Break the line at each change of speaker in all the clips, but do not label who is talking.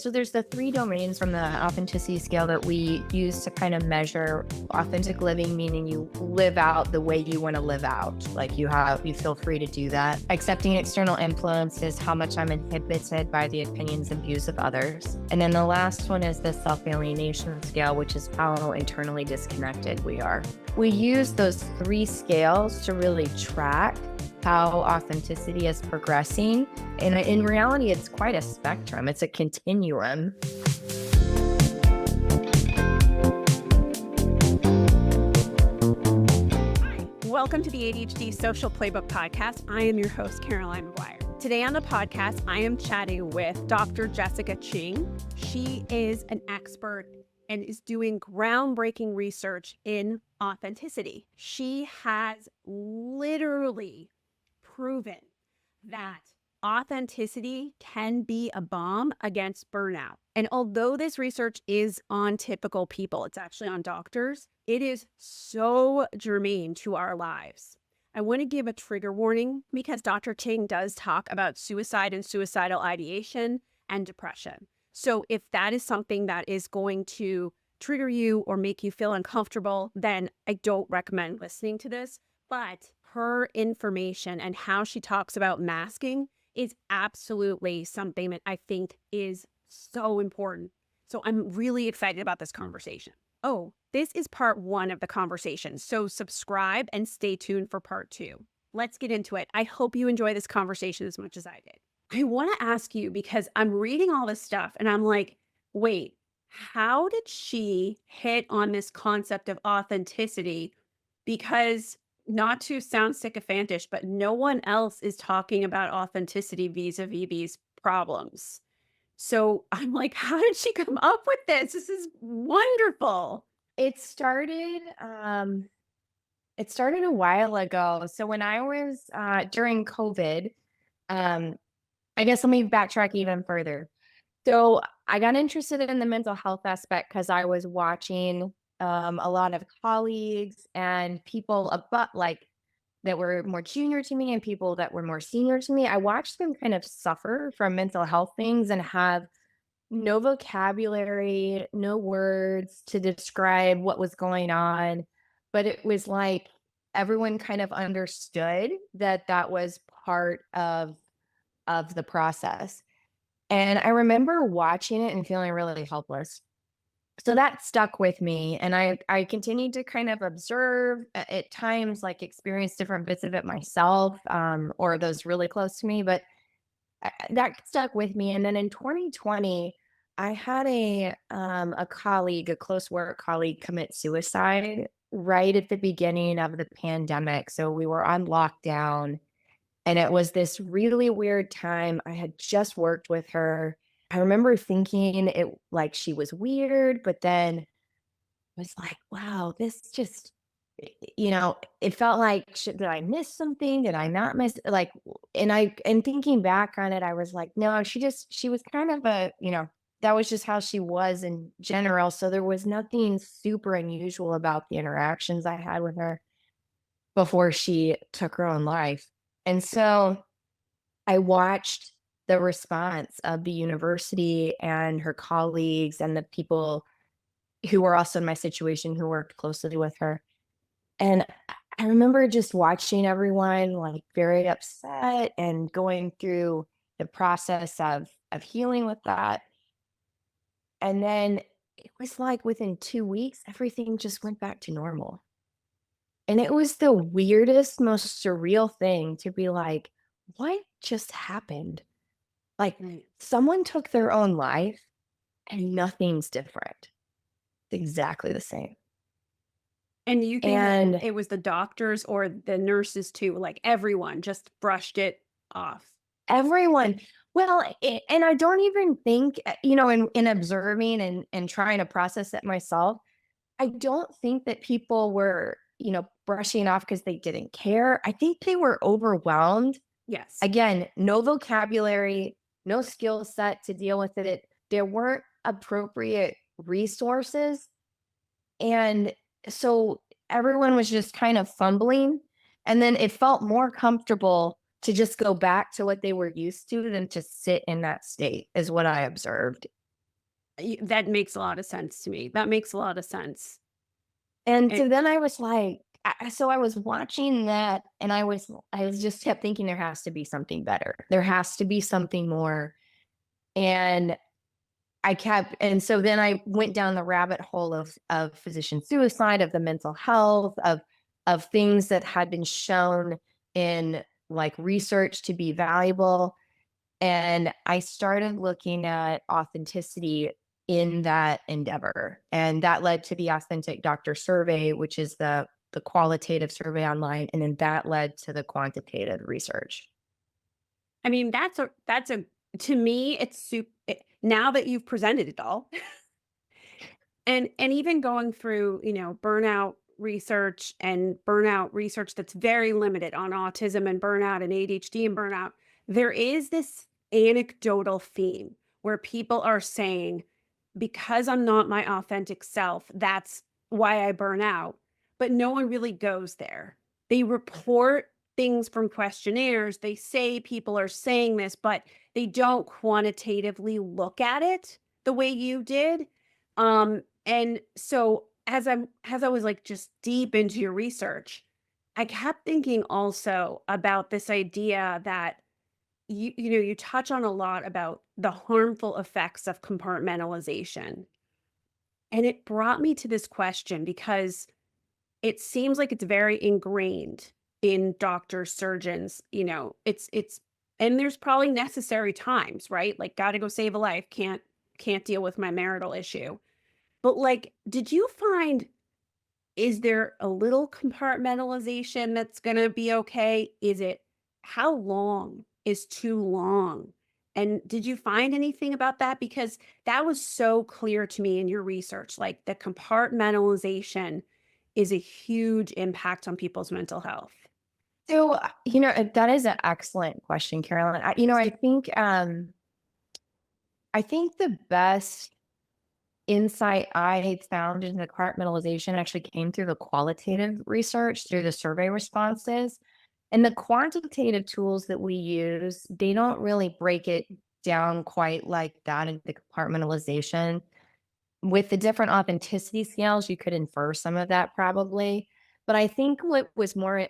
So there's the 3 domains from the authenticity scale that we use to kind of measure authentic living, meaning you live out the way you want to live out. Like you feel free to do that. Accepting external influence is how much I'm inhibited by the opinions and views of others. And then the last one is the self-alienation scale, which is how internally disconnected we are. We use those 3 scales to really track how authenticity is progressing. And in reality, it's quite a spectrum. It's a continuum.
Hi, welcome to the ADHD Social Playbook podcast. I am your host, Caroline Maguire. Today on the podcast, I am chatting with Dr. Jessica Ching. She is an expert and is doing groundbreaking research in authenticity. She has literally proven that authenticity can be a bomb against burnout. And although this research is on typical people, it's actually on doctors, it is so germane to our lives. I want to give a trigger warning because Dr. Ching does talk about suicide and suicidal ideation and depression. So if that is something that is going to trigger you or make you feel uncomfortable, then I don't recommend listening to this. But her information and how she talks about masking is absolutely something that I think is so important. So I'm really excited about this conversation. Oh, this is part 1 of the conversation. So subscribe and stay tuned for part 2. Let's get into it. I hope you enjoy this conversation as much as I did. I want to ask you because I'm reading all this stuff and I'm like, wait, how did she hit on this concept of authenticity? Because not to sound sycophantish, but no one else is talking about authenticity vis-a-vis these problems. So I'm like, how did she come up with this? This is wonderful.
It started a while ago. So when I was during COVID, I guess let me backtrack even further. So I got interested in the mental health aspect because I was watching a lot of colleagues and people that were more junior to me and people that were more senior to me. I watched them kind of suffer from mental health things and have no vocabulary, no words to describe what was going on. But it was like everyone kind of understood that that was part of the process. And I remember watching it and feeling really helpless. So that stuck with me, and I continued to kind of observe, at times, like, experience different bits of it myself, or those really close to me, but that stuck with me, and then in 2020, I had a colleague, a close work colleague, commit suicide right at the beginning of the pandemic. So we were on lockdown, and it was this really weird time. I had just worked with her. I remember thinking it like she was weird, but then was like, wow, this just, it felt like, did I miss something? Did I not miss like, and thinking back on it, I was like, no, she was kind of that was just how she was in general. So there was nothing super unusual about the interactions I had with her before she took her own life. And so I watched the response of the university and her colleagues and the people who were also in my situation who worked closely with her. And I remember just watching everyone like very upset and going through the process of healing with that. And then it was like within 2 weeks, everything just went back to normal. And it was the weirdest, most surreal thing to be like, what just happened? Like
Right.
someone took their own life and nothing's different. It's exactly the same.
And you think that
And
it was the doctors or the nurses too, like everyone just brushed it off.
everyone, well, and I don't even think, in observing and trying to process it myself, I don't think that people were, brushing off because they didn't care. I think they were overwhelmed.
Yes.
Again, no vocabulary, no skill set to deal with it. There weren't appropriate resources. And so everyone was just kind of fumbling. And then it felt more comfortable to just go back to what they were used to than to sit in that state, is what I observed.
That makes a lot of sense to me. That makes a lot of sense.
And
It,
so then I was like, so I was watching that, and I was just kept thinking there has to be something better. There has to be something more. And and so then I went down the rabbit hole of physician suicide, of the mental health, of things that had been shown in like research to be valuable. And I started looking at authenticity in that endeavor. And that led to the Authentic Doctor Survey, which is the qualitative survey online. And then that led to the quantitative research.
I mean, that's a to me, it's super. Now that you've presented it all, and even going through, burnout research that's very limited on autism and burnout and ADHD and burnout, there is this anecdotal theme where people are saying, because I'm not my authentic self, that's why I burn out. But no one really goes there. They report things from questionnaires. They say people are saying this, but they don't quantitatively look at it the way you did. And so as I was like just deep into your research, I kept thinking also about this idea that you touch on a lot about the harmful effects of compartmentalization. And it brought me to this question because it seems like it's very ingrained in doctors, surgeons, it's and there's probably necessary times, right? Like got to go save a life, can't deal with my marital issue. But like, did you find, is there a little compartmentalization that's going to be okay? Is it, how long is too long? And did you find anything about that? Because that was so clear to me in your research. Like the compartmentalization is a huge impact on people's mental health.
So, that is an excellent question, Carolyn. I think the best insight I found in the compartmentalization actually came through the qualitative research, through the survey responses. And the quantitative tools that we use, they don't really break it down quite like that in the compartmentalization. With the different authenticity scales, you could infer some of that probably. But I think what was most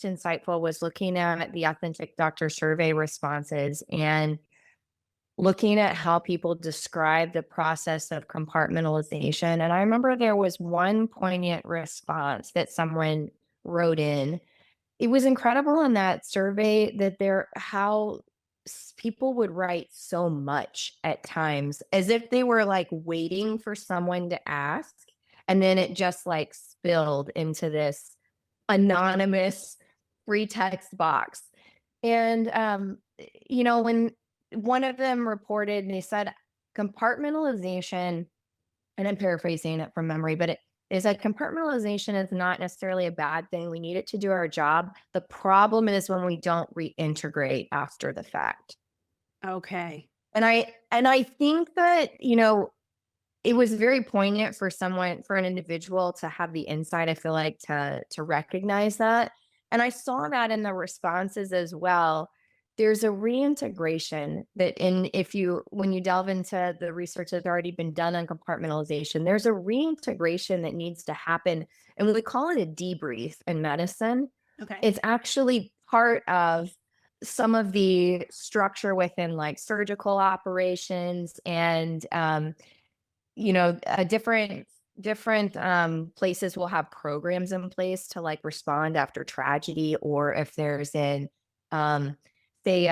insightful was looking at the Authentic Doctor Survey responses and looking at how people describe the process of compartmentalization. And I remember there was one poignant response that someone wrote in. It was incredible in that survey that people would write so much at times as if they were like waiting for someone to ask. And then it just like spilled into this anonymous free text box. And, when one of them reported and they said compartmentalization, and I'm paraphrasing it from memory, but it is that compartmentalization is not necessarily a bad thing. We need it to do our job. The problem is when we don't reintegrate after the fact.
Okay.
And I think that, it was very poignant for an individual to have the insight, I feel like, to recognize that. And I saw that in the responses as well. There's a reintegration that when you delve into the research that's already been done on compartmentalization, there's a reintegration that needs to happen. And we call it a debrief in medicine.
Okay.
It's actually part of some of the structure within like surgical operations and different places will have programs in place to like respond after tragedy, or if there's um say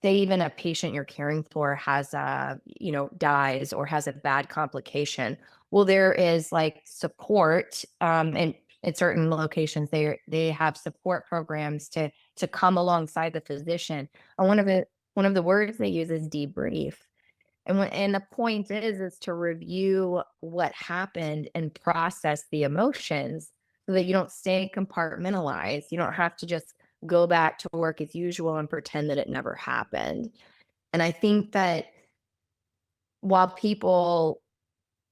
say even a patient you're caring for has dies or has a bad complication. Well, there is like support, and in certain locations they have support programs to come alongside the physician. And one of the words they use is debrief. And the point is to review what happened and process the emotions so that you don't stay compartmentalized. You don't have to just go back to work as usual and pretend that it never happened. And I think that while people,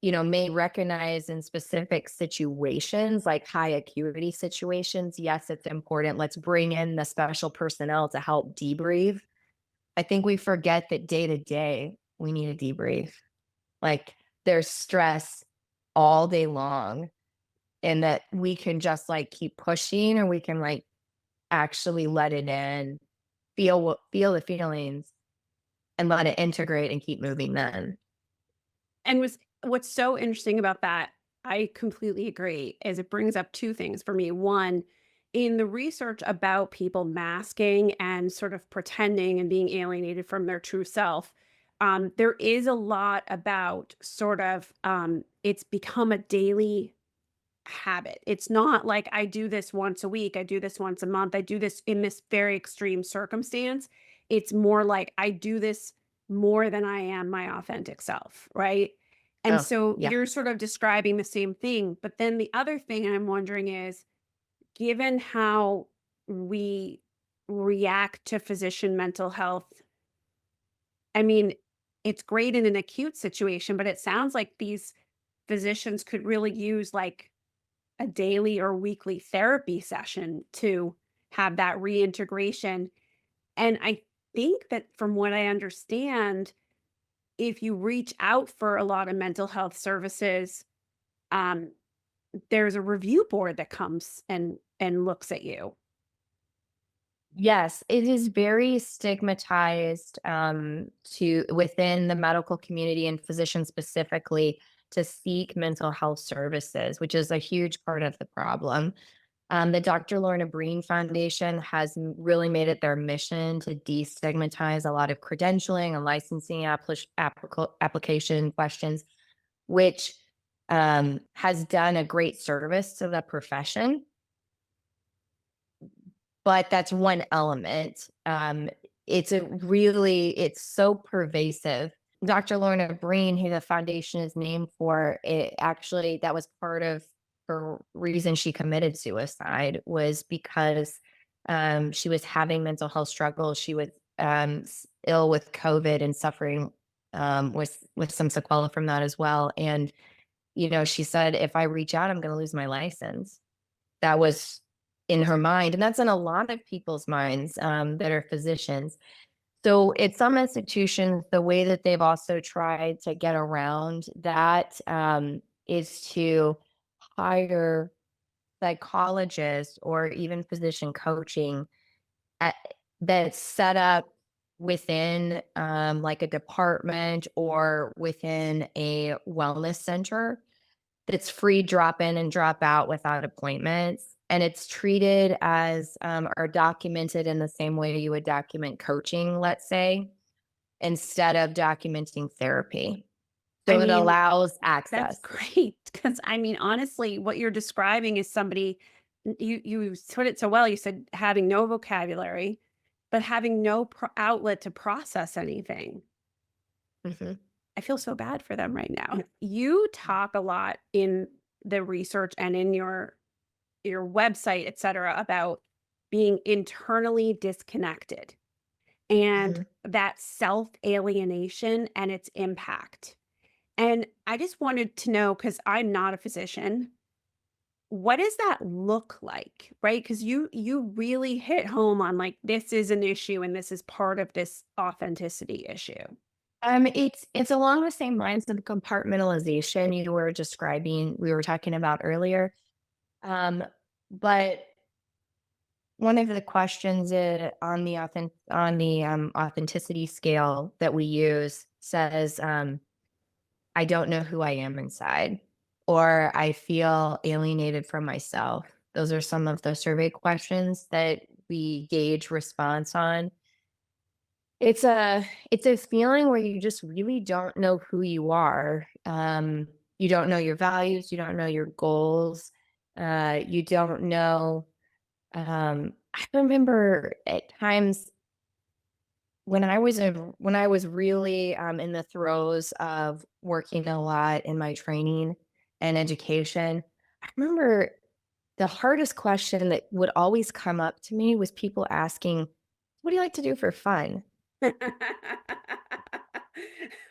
may recognize in specific situations, like high acuity situations, yes, it's important. Let's bring in the special personnel to help debrief. I think we forget that day to day, we need a debrief. Like there's stress all day long, and that we can just like keep pushing, or we can like actually let it in, feel the feelings and let it integrate and keep moving then.
And what's so interesting about that, I completely agree, is it brings up 2 things for me. One, in the research about people masking and sort of pretending and being alienated from their true self, there is a lot about sort of, it's become a daily habit. It's not like I do this once a week, I do this once a month, I do this in this very extreme circumstance. It's more like I do this more than I am my authentic self, right? And
Oh,
so
yeah.
you're sort of describing the same thing. But then the other thing I'm wondering is, given how we react to physician mental health, I mean, it's great in an acute situation, but it sounds like these physicians could really use like a daily or weekly therapy session to have that reintegration. And I think that from what I understand, if you reach out for a lot of mental health services, um, there's a review board that comes and looks at you.
Yes, it is very stigmatized, to within the medical community and physicians specifically, to seek mental health services, which is a huge part of the problem. The Dr. Lorna Breen Foundation has really made it their mission to destigmatize a lot of credentialing and licensing application questions, which has done a great service to the profession. But that's one element. It's so pervasive. Dr. Lorna Breen, who the foundation is named for, it actually that was part of her reason she committed suicide, was because she was having mental health struggles. She was ill with COVID and suffering with some sequela from that as well. And she said, if I reach out, I'm going to lose my license. That was in her mind, and that's in a lot of people's minds, that are physicians. So at some institutions, the way that they've also tried to get around that, is to hire psychologists or even physician coaching at, that's set up within, like a department or within a wellness center, that's free drop in and drop out without appointments. And it's treated as, or documented in the same way you would document coaching, let's say, instead of documenting therapy.
I
So it
mean,
allows
that's
access.
great because I mean, honestly, what you're describing is somebody, you put it so well. You said having no vocabulary, but having no outlet to process anything.
Mhm.
I feel so bad for them right now. You talk a lot in the research and in your website, et cetera, about being internally disconnected and
Mhm.
that self alienation and its impact. And I just wanted to know, because I'm not a physician, what does that look like? Right? Because you really hit home on like this is an issue and this is part of this authenticity issue.
It's along the same lines of the compartmentalization you were describing, we were talking about earlier. Um, but one of the questions, on the authenticity scale that we use says, I don't know who I am inside, or I feel alienated from myself. Those are some of the survey questions that we gauge response on. It's a feeling where you just really don't know who you are. You don't know your values, you don't know your goals, you don't know. I remember at times when I was really, in the throes of working a lot in my training and education, I remember the hardest question that would always come up to me was people asking, "What do you like to do for fun?"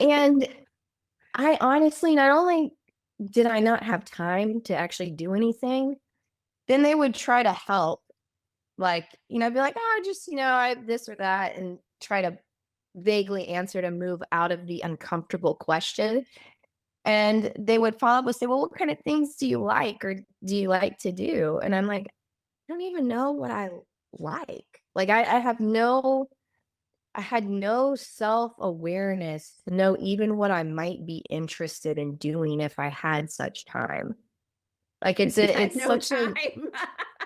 And I honestly, not only did I not have time to actually do anything, then they would try to help, like, be like, "Oh, just, I this or that," and try to vaguely answer to move out of the uncomfortable question. And they would follow up and say, well, what kind of things do you like or do you like to do? And I'm like, I don't even know what I like. Like I had no self-awareness to know even what I might be interested in doing if I had such time. Like
You had no time.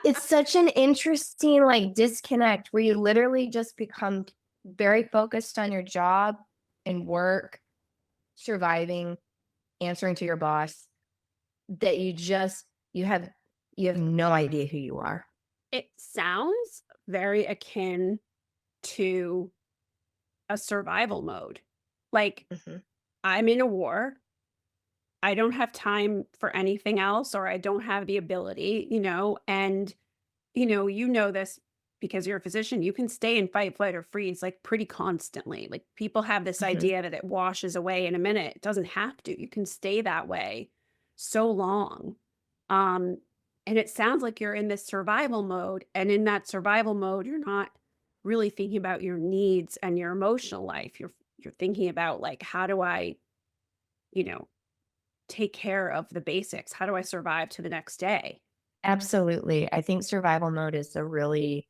it's such an interesting like disconnect where you literally just become very focused on your job and work, surviving, answering to your boss, that you have no idea who you are.
It sounds very akin to a survival mode. Like,
Mhm,
I'm in a war. I don't have time for anything else, or I don't have the ability, and you know this because you're a physician, you can stay in fight, flight, or freeze like pretty constantly. Like people have this
mhm.
idea that it washes away in a minute. It doesn't have to. You can stay that way so long. Um, and it sounds like you're in this survival mode. And in that survival mode, you're not really thinking about your needs and your emotional life. You're thinking about like, how do I, you know, take care of the basics? How do I survive to the next day?
Absolutely. I think survival mode is a really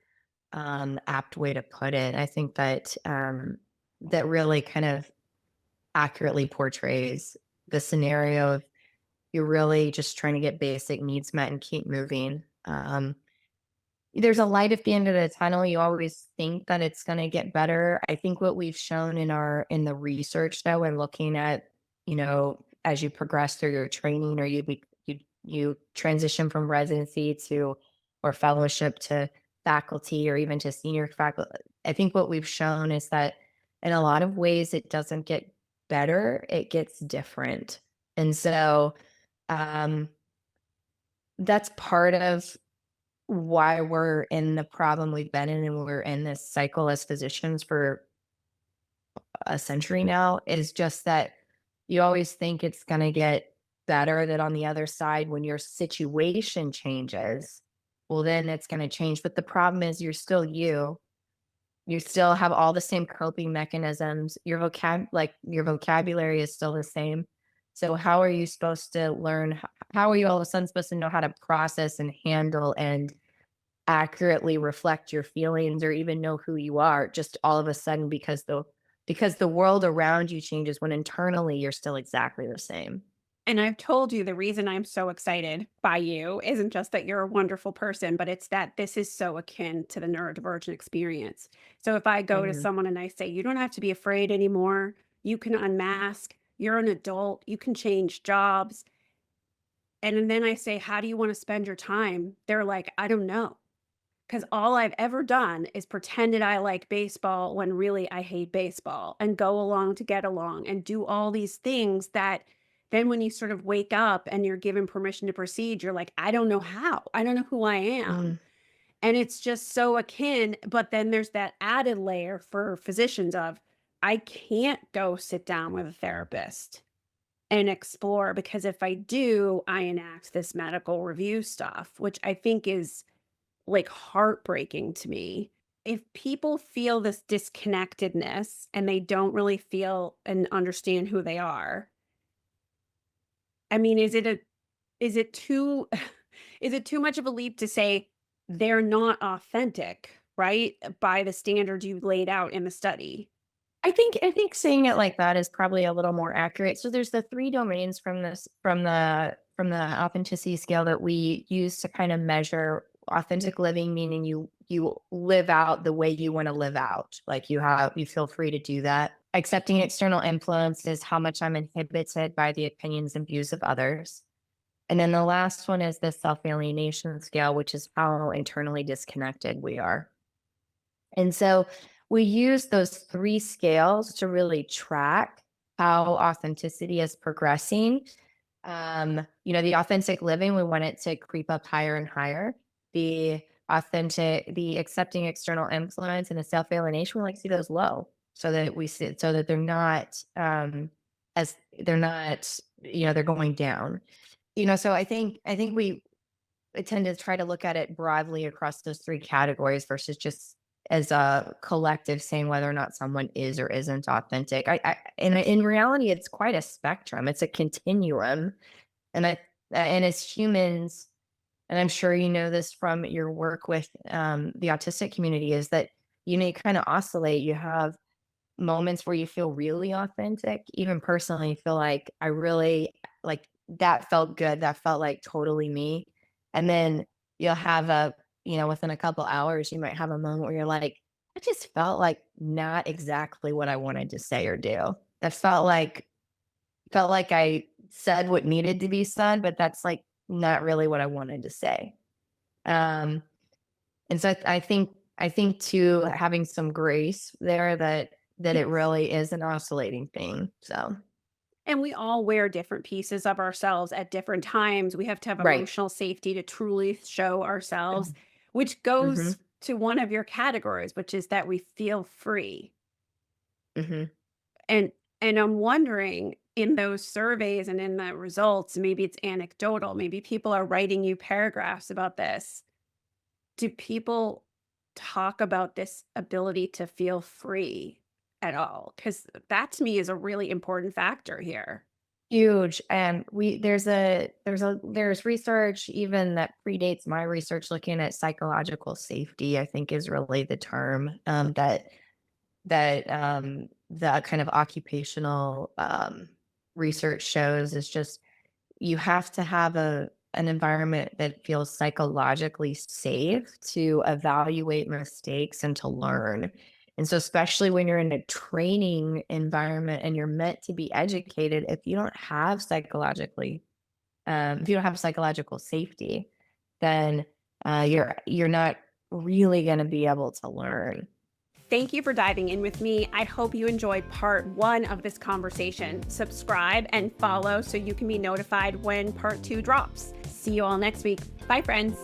apt way to put it. I think that that really kind of accurately portrays the scenario of you're really just trying to get basic needs met and keep moving. There's a light at the end of the tunnel. You always think that it's going to get better. I think what we've shown in the research though, and looking at, as you progress through your training or you transition from residency to or fellowship to faculty or even to senior faculty, I think what we've shown is that in a lot of ways it doesn't get better, it gets different. And so um that's part of why we're in the problem we've been in, and we're in this cycle as physicians for a century now, is just that you always think it's going to get better, that on the other side, when your situation changes, well, then it's going to change. But the problem is you're still you. You still have all the same coping mechanisms. Your vocabulary is still the same. So how are you supposed to learn? How are you all of a sudden supposed to know how to process and handle and accurately reflect your feelings or even know who you are just all of a sudden because the world around you changes when internally you're still exactly the same.
And I've told you the reason I'm so excited by you isn't just that you're a wonderful person, but it's that this is so akin to the neurodivergent experience. So if I go to
Mhm.
someone and I say, you don't have to be afraid anymore, you can unmask, you're an adult, you can change jobs. And then I say, how do you want to spend your time? They're like, I don't know. Because all I've ever done is pretended I like baseball when really I hate baseball and go along to get along and do all these things that then when you sort of wake up and you're given permission to proceed, you're like, I don't know how. I don't know who I am.
Mm.
And it's just so akin. But then there's that added layer for physicians of, I can't go sit down with a therapist and explore because if I do, I enact this medical review stuff, which I think is like heartbreaking to me. If people feel this disconnectedness and they don't really feel and understand who they are, I mean, is it too is it too much of a leap to say they're not authentic, right? By the standards you laid out in the study.
I think saying it like that is probably a little more accurate. So there's the three domains from the authenticity scale that we use to kind of measure authentic living, meaning you live out the way you want to live out. Like you feel free to do that. Accepting external influence is how much I'm inhibited by the opinions and views of others. And then the last one is the self-alienation scale, which is how internally disconnected we are. And so we use those three scales to really track how authenticity is progressing. The authentic living, we want it to creep up higher and higher. The accepting external influence and the self-alienation, we like to see those low so that they're not, they're going down. So I think we tend to try to look at it broadly across those three categories versus just as a collective saying whether or not someone is or isn't authentic. And in reality, it's quite a spectrum. It's a continuum. And and as humans, and I'm sure you know this from your work with the autistic community, is that you may kind of oscillate. You have moments where you feel really authentic, even personally feel like I really like that felt good. That felt like totally me. And then you'll have within a couple hours, you might have a moment where you're like, I just felt like not exactly what I wanted to say or do. That felt like I said what needed to be said, but that's like not really what I wanted to say. Um, and so I think too, having some grace there that it
Yes.
really is an oscillating thing. So
And we all wear different pieces of ourselves at different times. We have to have
right.
emotional safety to truly show ourselves, which goes
Mhm.
to one of your categories, which is that we feel free.
Mhm.
And I'm wondering, in those surveys and in the results, maybe it's anecdotal, maybe people are writing you paragraphs about this. Do people talk about this ability to feel free at all? Because that to me is a really important factor here.
Huge. And there's research even that predates my research looking at psychological safety, I think is really the term that the kind of occupational research shows is just you have to have an environment that feels psychologically safe to evaluate mistakes and to learn. And so especially when you're in a training environment and you're meant to be educated, if you don't have psychological safety, then you're not really going to be able to learn.
Thank you for diving in with me. I hope you enjoyed part 1 of this conversation. Subscribe and follow so you can be notified when part 2 drops. See you all next week. Bye, friends.